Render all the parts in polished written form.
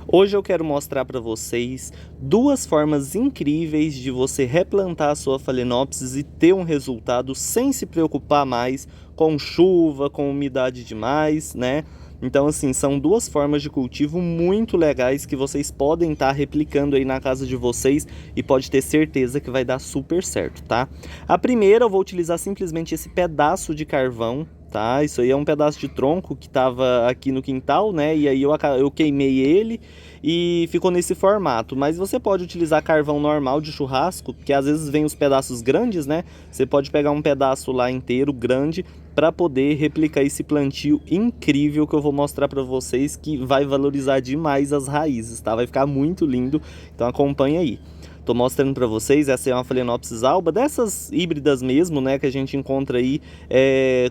Hoje eu quero mostrar para vocês duas formas incríveis de você replantar a sua Phalaenopsis e ter um resultado sem se preocupar mais com chuva, com umidade demais, né? Então, assim, são duas formas de cultivo muito legais que vocês podem estar replicando aí na casa de vocês e pode ter certeza que vai dar super certo, tá? A primeira eu vou utilizar simplesmente esse pedaço de carvão, tá? Isso aí é um pedaço de tronco que tava aqui no quintal, né? E aí eu queimei ele e ficou nesse formato. Mas você pode utilizar carvão normal de churrasco, que às vezes vem os pedaços grandes, né? Você pode pegar um pedaço lá inteiro, grande, para poder replicar esse plantio incrível que eu vou mostrar para vocês, que vai valorizar demais as raízes, tá? Vai ficar muito lindo, então acompanha aí. Tô mostrando para vocês, essa é uma Phalaenopsis alba, dessas híbridas mesmo, né, que a gente encontra aí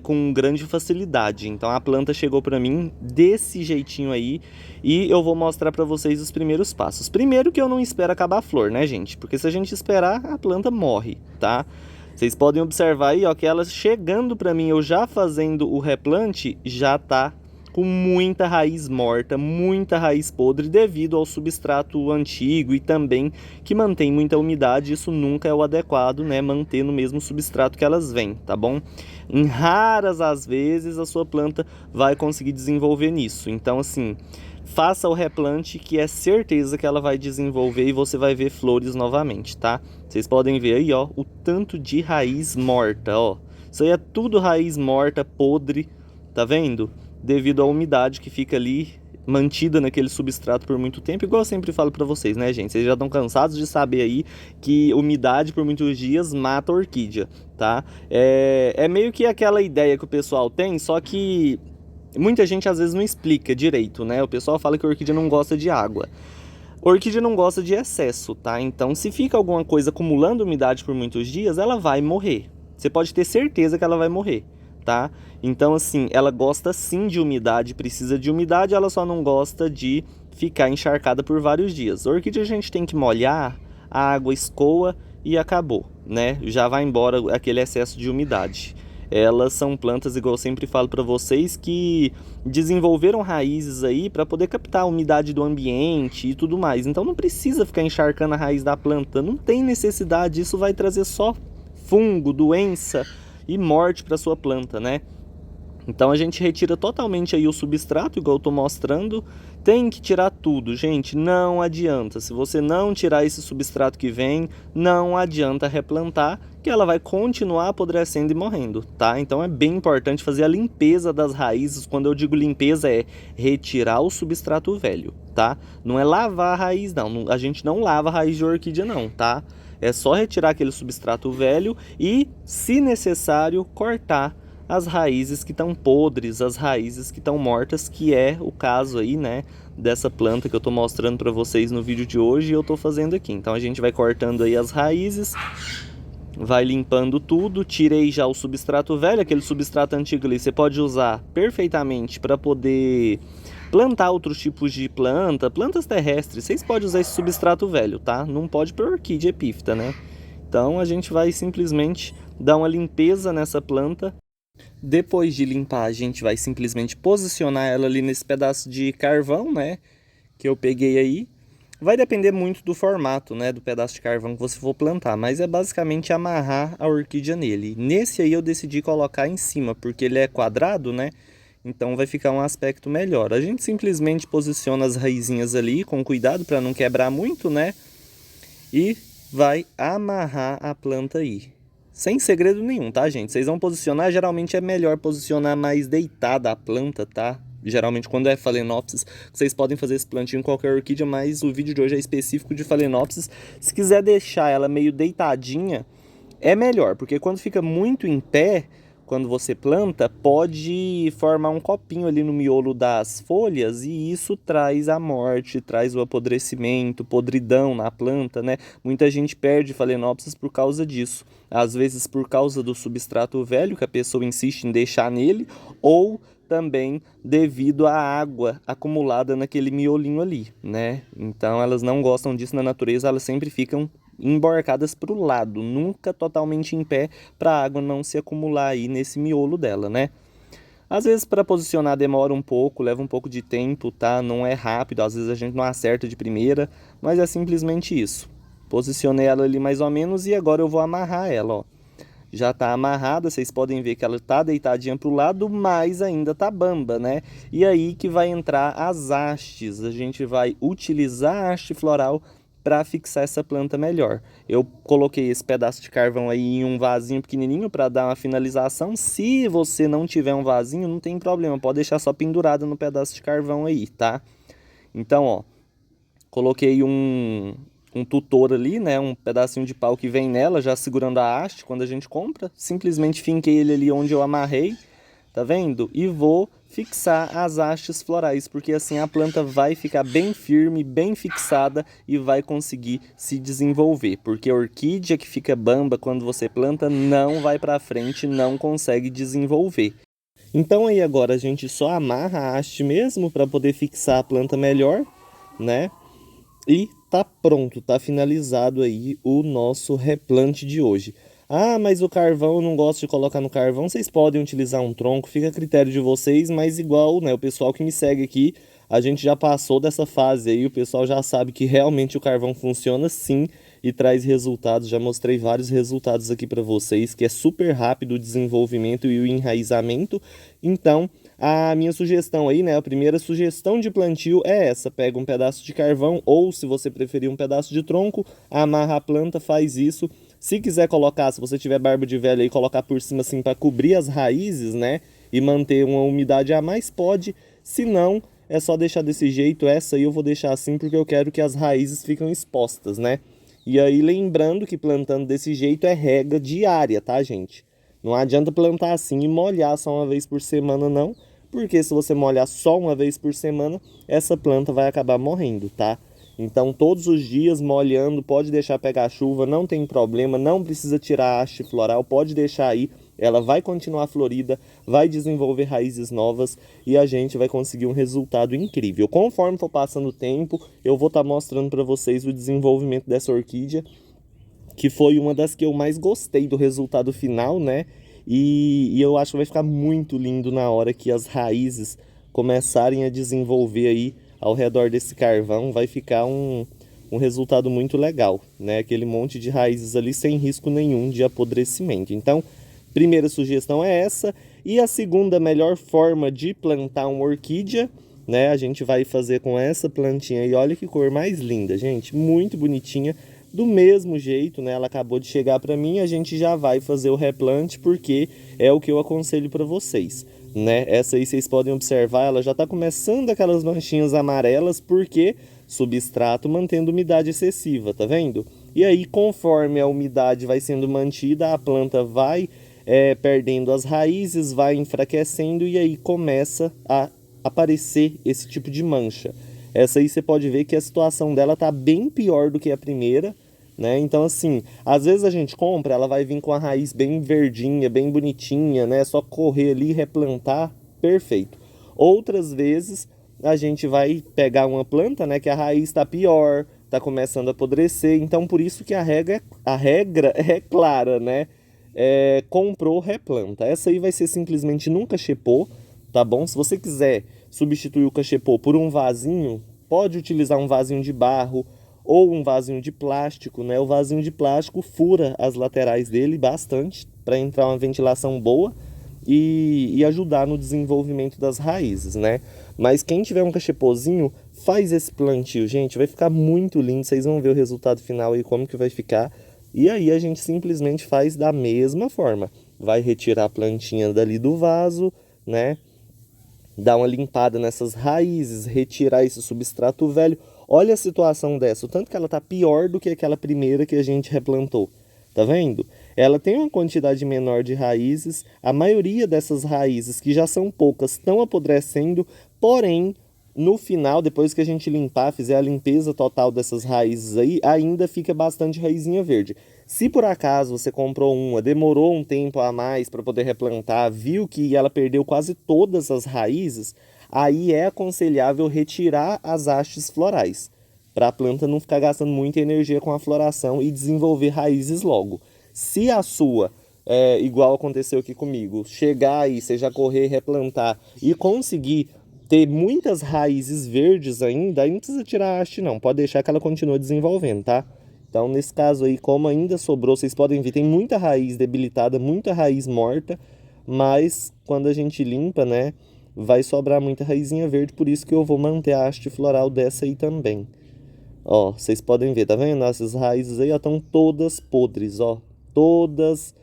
com grande facilidade. Então a planta chegou para mim desse jeitinho aí e eu vou mostrar para vocês os primeiros passos. Primeiro que eu não espero acabar a flor, né, gente? Porque se a gente esperar, a planta morre, tá? Vocês podem observar aí, ó, que ela chegando para mim, eu já fazendo o replante, já tá com muita raiz morta, muita raiz podre devido ao substrato antigo e também que mantém muita umidade. Isso nunca é o adequado, né? Manter no mesmo substrato que elas vêm, tá bom? Em raras as vezes a sua planta vai conseguir desenvolver nisso. Então, assim, faça o replante que é certeza que ela vai desenvolver e você vai ver flores novamente, tá? Vocês podem ver aí, ó, o tanto de raiz morta, ó. Isso aí é tudo raiz morta, podre, tá vendo? Devido à umidade que fica ali mantida naquele substrato por muito tempo, igual eu sempre falo para vocês, né, gente? Vocês já estão cansados de saber aí que umidade por muitos dias mata a orquídea, tá? É meio que aquela ideia que o pessoal tem, só que muita gente às vezes não explica direito, né? O pessoal fala que a orquídea não gosta de água. A orquídea não gosta de excesso, tá? Então, se fica alguma coisa acumulando umidade por muitos dias, ela vai morrer. Você pode ter certeza que ela vai morrer, tá? Então, assim, ela gosta sim de umidade, precisa de umidade, ela só não gosta de ficar encharcada por vários dias. A orquídea a gente tem que molhar, a água escoa e acabou, né? Já vai embora aquele excesso de umidade. Elas são plantas, igual eu sempre falo para vocês, que desenvolveram raízes aí para poder captar a umidade do ambiente e tudo mais. Então não precisa ficar encharcando a raiz da planta, não tem necessidade, isso vai trazer só fungo, doença e morte para sua planta, né? Então a gente retira totalmente aí o substrato, igual eu tô mostrando. Tem que tirar tudo, gente, não adianta. Se você não tirar esse substrato que vem, não adianta replantar, que ela vai continuar apodrecendo e morrendo, tá? Então é bem importante fazer a limpeza das raízes. Quando eu digo limpeza, é retirar o substrato velho, tá? Não é lavar a raiz, não. A gente não lava a raiz de orquídea, não, tá? É só retirar aquele substrato velho e, se necessário, cortar as raízes que estão podres, as raízes que estão mortas, que é o caso aí, né, dessa planta que eu tô mostrando para vocês no vídeo de hoje e eu tô fazendo aqui. Então a gente vai cortando aí as raízes, vai limpando tudo. Tirei já o substrato velho, aquele substrato antigo ali, você pode usar perfeitamente para poder plantar outros tipos de plantas terrestres. Vocês podem usar esse substrato velho, tá? Não pode para orquídea epífita, né? Então a gente vai simplesmente dar uma limpeza nessa planta. Depois de limpar, a gente vai simplesmente posicionar ela ali nesse pedaço de carvão, né, que eu peguei aí. Vai depender muito do formato, né, do pedaço de carvão que você for plantar, mas é basicamente amarrar a orquídea nele. Nesse aí eu decidi colocar em cima, porque ele é quadrado, né, então vai ficar um aspecto melhor. A gente simplesmente posiciona as raizinhas ali com cuidado para não quebrar muito, né, e vai amarrar a planta aí. Sem segredo nenhum, tá, gente? Vocês vão posicionar, geralmente é melhor posicionar mais deitada a planta, tá? Geralmente quando é Phalaenopsis, vocês podem fazer esse plantio em qualquer orquídea, mas o vídeo de hoje é específico de Phalaenopsis. Se quiser deixar ela meio deitadinha, é melhor, porque quando fica muito em pé, quando você planta, pode formar um copinho ali no miolo das folhas e isso traz a morte, traz o apodrecimento, podridão na planta, né? Muita gente perde Phalaenopsis por causa disso. Às vezes por causa do substrato velho que a pessoa insiste em deixar nele, ou também devido à água acumulada naquele miolinho ali, né? Então elas não gostam disso na natureza, elas sempre ficam emborcadas para o lado, nunca totalmente em pé, para a água não se acumular aí nesse miolo dela, né? Às vezes para posicionar demora um pouco, leva um pouco de tempo, tá? Não é rápido, às vezes a gente não acerta de primeira, mas é simplesmente isso. Posicionei ela ali mais ou menos e agora eu vou amarrar ela, ó. Já tá amarrada, vocês podem ver que ela tá deitadinha pro lado, mas ainda tá bamba, né? E aí que vai entrar as hastes. A gente vai utilizar a haste floral para fixar essa planta melhor. Eu coloquei esse pedaço de carvão aí em um vasinho pequenininho para dar uma finalização. Se você não tiver um vasinho, não tem problema, pode deixar só pendurada no pedaço de carvão aí, tá? Então, ó, coloquei um tutor ali, né, um pedacinho de pau que vem nela, já segurando a haste quando a gente compra. Simplesmente finquei ele ali onde eu amarrei, tá vendo? E vou fixar as hastes florais, porque assim a planta vai ficar bem firme, bem fixada e vai conseguir se desenvolver. Porque a orquídea que fica bamba quando você planta não vai para frente, não consegue desenvolver. Então aí agora a gente só amarra a haste mesmo para poder fixar a planta melhor, né? E tá pronto, tá finalizado aí o nosso replante de hoje. Ah, mas o carvão eu não gosto de colocar no carvão. Vocês podem utilizar um tronco, fica a critério de vocês, mas igual, né, o pessoal que me segue aqui, a gente já passou dessa fase aí, o pessoal já sabe que realmente o carvão funciona sim e traz resultados. Já mostrei vários resultados aqui para vocês, que é super rápido o desenvolvimento e o enraizamento. Então, a minha sugestão aí, né, a primeira sugestão de plantio é essa: pega um pedaço de carvão ou, se você preferir, um pedaço de tronco, amarra a planta, faz isso. Se quiser colocar, se você tiver barba de velho aí, colocar por cima assim para cobrir as raízes, né, e manter uma umidade a mais, pode. Se não, é só deixar desse jeito. Essa aí eu vou deixar assim porque eu quero que as raízes fiquem expostas, né? E aí lembrando que plantando desse jeito é rega diária, tá, gente? Não adianta plantar assim e molhar só uma vez por semana, não. Porque se você molhar só uma vez por semana, essa planta vai acabar morrendo, tá? Então todos os dias molhando, pode deixar pegar chuva, não tem problema, não precisa tirar a haste floral, pode deixar aí. Ela vai continuar florida, vai desenvolver raízes novas e a gente vai conseguir um resultado incrível. Conforme for passando o tempo, eu vou estar mostrando para vocês o desenvolvimento dessa orquídea, que foi uma das que eu mais gostei do resultado final, né? E eu acho que vai ficar muito lindo na hora que as raízes começarem a desenvolver aí ao redor desse carvão. Vai ficar um resultado muito legal, né? Aquele monte de raízes ali sem risco nenhum de apodrecimento. Então, primeira sugestão é essa. E a segunda melhor forma de plantar uma orquídea, né? A gente vai fazer com essa plantinha e olha que cor mais linda, gente. Muito bonitinha. Do mesmo jeito, né? Ela acabou de chegar para mim, a gente já vai fazer o replante porque é o que eu aconselho para vocês, né? Essa aí vocês podem observar, ela já está começando aquelas manchinhas amarelas porque substrato mantendo umidade excessiva, tá vendo? E aí, conforme a umidade vai sendo mantida, a planta vai perdendo as raízes, vai enfraquecendo e aí começa a aparecer esse tipo de mancha. Essa aí você pode ver que a situação dela tá bem pior do que a primeira, né? Então assim, às vezes a gente compra, ela vai vir com a raiz bem verdinha, bem bonitinha, né? É só correr ali e replantar, perfeito. Outras vezes a gente vai pegar uma planta, né, que a raiz está pior, está começando a apodrecer. Então por isso que a regra é clara, né? Comprou, replanta. Essa aí vai ser simplesmente num cachepô, tá bom? Se você quiser substituir o cachepô por um vasinho, pode utilizar um vasinho de barro ou um vasinho de plástico, né? O vasinho de plástico fura as laterais dele bastante para entrar uma ventilação boa e ajudar no desenvolvimento das raízes, né? Mas quem tiver um cachepôzinho, faz esse plantio, gente, vai ficar muito lindo. Vocês vão ver o resultado final aí, como que vai ficar. E aí a gente simplesmente faz da mesma forma. Vai retirar a plantinha dali do vaso, né? Dar uma limpada nessas raízes, retirar esse substrato velho. Olha a situação dessa, o tanto que ela tá pior do que aquela primeira que a gente replantou. Tá vendo? Ela tem uma quantidade menor de raízes, a maioria dessas raízes, que já são poucas, estão apodrecendo, porém, no final, depois que a gente limpar, fizer a limpeza total dessas raízes aí, ainda fica bastante raizinha verde. Se por acaso você comprou uma, demorou um tempo a mais para poder replantar, viu que ela perdeu quase todas as raízes, aí é aconselhável retirar as hastes florais, para a planta não ficar gastando muita energia com a floração e desenvolver raízes logo. Se a sua igual aconteceu aqui comigo, chegar aí, você já correr, replantar e conseguir ter muitas raízes verdes ainda, aí não precisa tirar a haste não, pode deixar que ela continue desenvolvendo, tá? Então, nesse caso aí, como ainda sobrou, vocês podem ver, tem muita raiz debilitada, muita raiz morta, mas quando a gente limpa, né, vai sobrar muita raizinha verde, por isso que eu vou manter a haste floral dessa aí também. Ó, vocês podem ver, tá vendo? Essas raízes aí estão todas podres, ó. Todas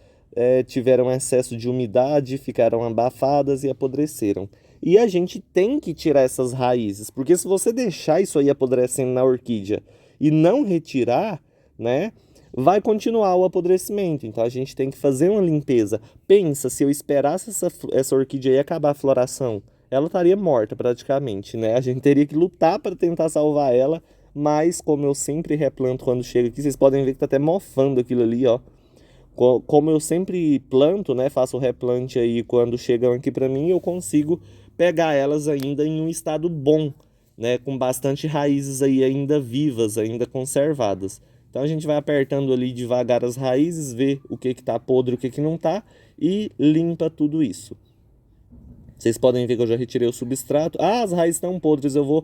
tiveram excesso de umidade, ficaram abafadas e apodreceram. E a gente tem que tirar essas raízes, porque se você deixar isso aí apodrecendo na orquídea e não retirar, né, vai continuar o apodrecimento. Então a gente tem que fazer uma limpeza. Pensa, se eu esperasse essa orquídea aí acabar a floração, ela estaria morta praticamente, né? A gente teria que lutar para tentar salvar ela, mas como eu sempre replanto quando chega aqui, vocês podem ver que tá até mofando aquilo ali, ó. Como eu sempre planto, né, faço o replante aí quando chegam aqui para mim, eu consigo pegar elas ainda em um estado bom, né, com bastante raízes aí ainda vivas, ainda conservadas. Então a gente vai apertando ali devagar as raízes, vê o que tá podre, o que não tá e limpa tudo isso. Vocês podem ver que eu já retirei o substrato. Ah, as raízes estão podres, eu vou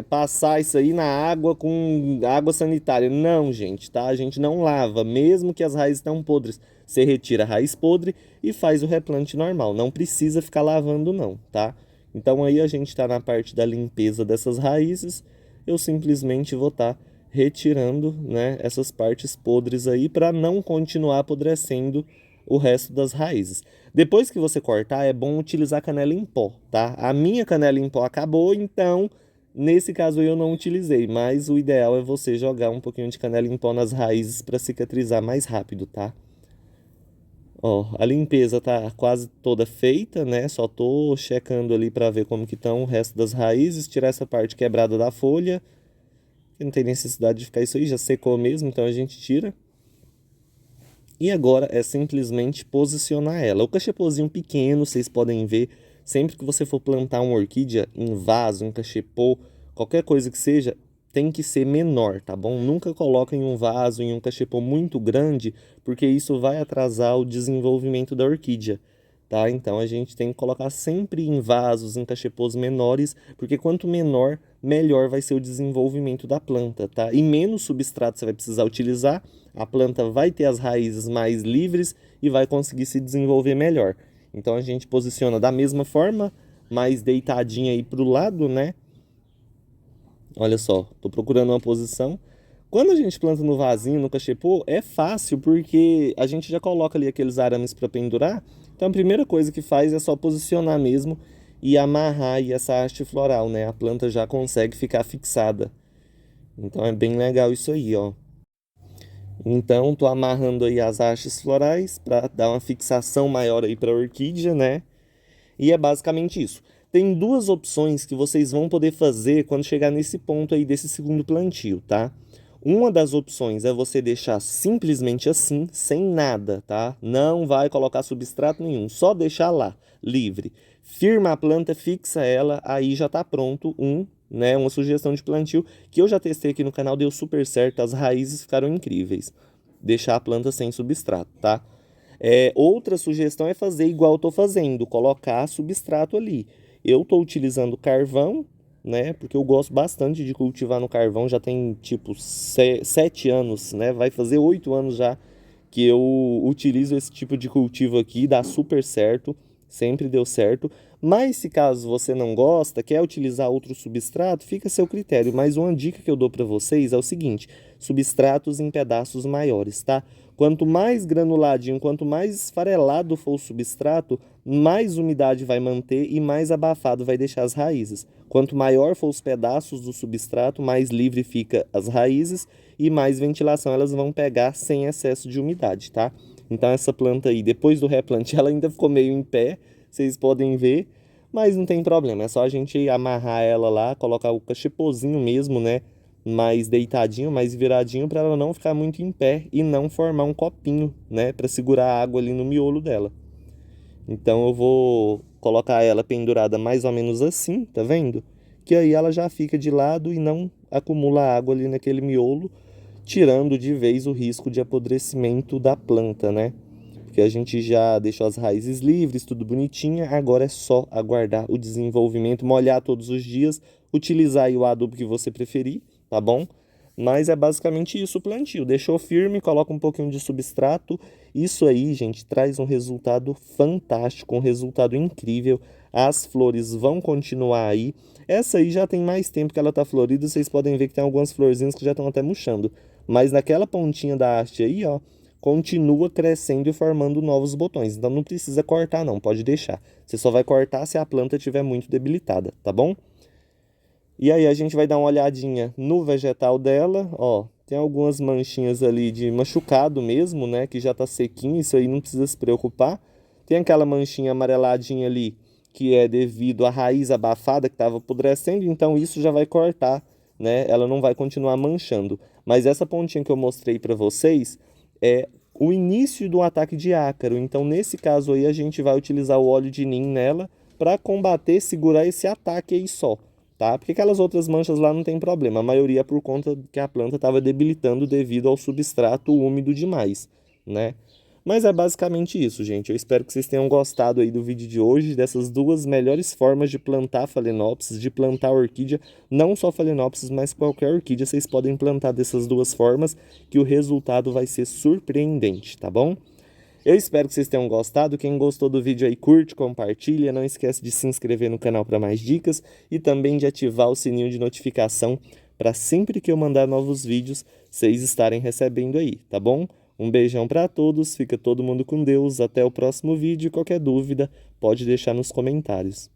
passar isso aí na água com água sanitária. Não, gente, tá? A gente não lava, mesmo que as raízes estão podres. Você retira a raiz podre e faz o replante normal. Não precisa ficar lavando não, tá? Então aí a gente está na parte da limpeza dessas raízes. Eu simplesmente vou estar retirando, né, essas partes podres aí para não continuar apodrecendo o resto das raízes. Depois que você cortar, é bom utilizar canela em pó, tá? A minha canela em pó acabou, então nesse caso eu não utilizei, mas o ideal é você jogar um pouquinho de canela em pó nas raízes para cicatrizar mais rápido, tá? Ó, a limpeza tá quase toda feita, né? Só tô checando ali para ver como que estão o resto das raízes, tirar essa parte quebrada da folha. Não tem necessidade de ficar isso aí, já secou mesmo, então a gente tira. E agora é simplesmente posicionar ela. O cachepozinho pequeno, vocês podem ver, sempre que você for plantar uma orquídea em vaso, em cachepô, qualquer coisa que seja, tem que ser menor, tá bom? Nunca coloca em um vaso, em um cachepô muito grande, porque isso vai atrasar o desenvolvimento da orquídea, tá? Então a gente tem que colocar sempre em vasos, em cachepôs menores, porque quanto menor, melhor vai ser o desenvolvimento da planta, tá? E menos substrato você vai precisar utilizar, a planta vai ter as raízes mais livres e vai conseguir se desenvolver melhor. Então a gente posiciona da mesma forma, mais deitadinha aí pro lado, né? Olha só, tô procurando uma posição. Quando a gente planta no vasinho, no cachepô, é fácil porque a gente já coloca ali aqueles arames para pendurar. Então a primeira coisa que faz é só posicionar mesmo e amarrar aí essa haste floral, né? A planta já consegue ficar fixada. Então é bem legal isso aí, ó. Então, tô amarrando aí as hastes florais para dar uma fixação maior aí para a orquídea, né? E é basicamente isso. Tem duas opções que vocês vão poder fazer quando chegar nesse ponto aí desse segundo plantio, tá? Uma das opções é você deixar simplesmente assim, sem nada, tá? Não vai colocar substrato nenhum, só deixar lá, livre. Firma a planta, fixa ela, aí já tá pronto né, uma sugestão de plantio que eu já testei aqui no canal, deu super certo, as raízes ficaram incríveis. Deixar a planta sem substrato, tá? Outra sugestão é fazer igual eu tô fazendo, colocar substrato ali. Eu tô utilizando carvão, né? Porque eu gosto bastante de cultivar no carvão, já tem tipo 7 anos, né? Vai fazer 8 anos já que eu utilizo esse tipo de cultivo aqui, dá super certo, sempre deu certo. Mas se caso você não gosta, quer utilizar outro substrato, fica a seu critério. Mas uma dica que eu dou para vocês é o seguinte: substratos em pedaços maiores, tá? Quanto mais granuladinho, quanto mais esfarelado for o substrato, mais umidade vai manter e mais abafado vai deixar as raízes. Quanto maior for os pedaços do substrato, mais livre fica as raízes e mais ventilação elas vão pegar sem excesso de umidade, tá? Então essa planta aí, depois do replante, ela ainda ficou meio em pé, vocês podem ver, mas não tem problema, é só a gente amarrar ela lá, colocar o cachepozinho mesmo, né? Mais deitadinho, mais viradinho, para ela não ficar muito em pé e não formar um copinho, né? Para segurar a água ali no miolo dela. Então eu vou colocar ela pendurada mais ou menos assim, tá vendo? Que aí ela já fica de lado e não acumula água ali naquele miolo, tirando de vez o risco de apodrecimento da planta, né? Porque porque a gente já deixou as raízes livres, tudo bonitinha, agora é só aguardar o desenvolvimento, molhar todos os dias, utilizar aí o adubo que você preferir, tá bom? Mas é basicamente isso o plantio. Deixou firme, coloca um pouquinho de substrato. Isso aí, gente, traz um resultado fantástico, um resultado incrível. As flores vão continuar aí. Essa aí já tem mais tempo que ela tá florida. Vocês podem ver que tem algumas florzinhas que já estão até murchando. Mas naquela pontinha da haste aí, ó, continua crescendo e formando novos botões. Então não precisa cortar não, pode deixar. Você só vai cortar se a planta estiver muito debilitada, tá bom? E aí a gente vai dar uma olhadinha no vegetal dela, ó, tem algumas manchinhas ali de machucado mesmo, né, que já tá sequinho, isso aí não precisa se preocupar. Tem aquela manchinha amareladinha ali, que é devido à raiz abafada que estava apodrecendo, então isso já vai cortar, né, ela não vai continuar manchando. Mas essa pontinha que eu mostrei para vocês é o início do ataque de ácaro, então nesse caso aí a gente vai utilizar o óleo de nim nela para combater, segurar esse ataque aí só. Tá? Porque aquelas outras manchas lá não tem problema. A maioria é por conta que a planta estava debilitando devido ao substrato úmido demais, né? Mas é basicamente isso, gente. Eu espero que vocês tenham gostado aí do vídeo de hoje, dessas duas melhores formas de plantar Phalaenopsis, de plantar orquídea. Não só Phalaenopsis, mas qualquer orquídea vocês podem plantar dessas duas formas, que o resultado vai ser surpreendente, tá bom? Eu espero que vocês tenham gostado. Quem gostou do vídeo aí, curte, compartilha. Não esquece de se inscrever no canal para mais dicas e também de ativar o sininho de notificação para sempre que eu mandar novos vídeos, vocês estarem recebendo aí, tá bom? Um beijão para todos, fica todo mundo com Deus. Até o próximo vídeo. Qualquer dúvida, pode deixar nos comentários.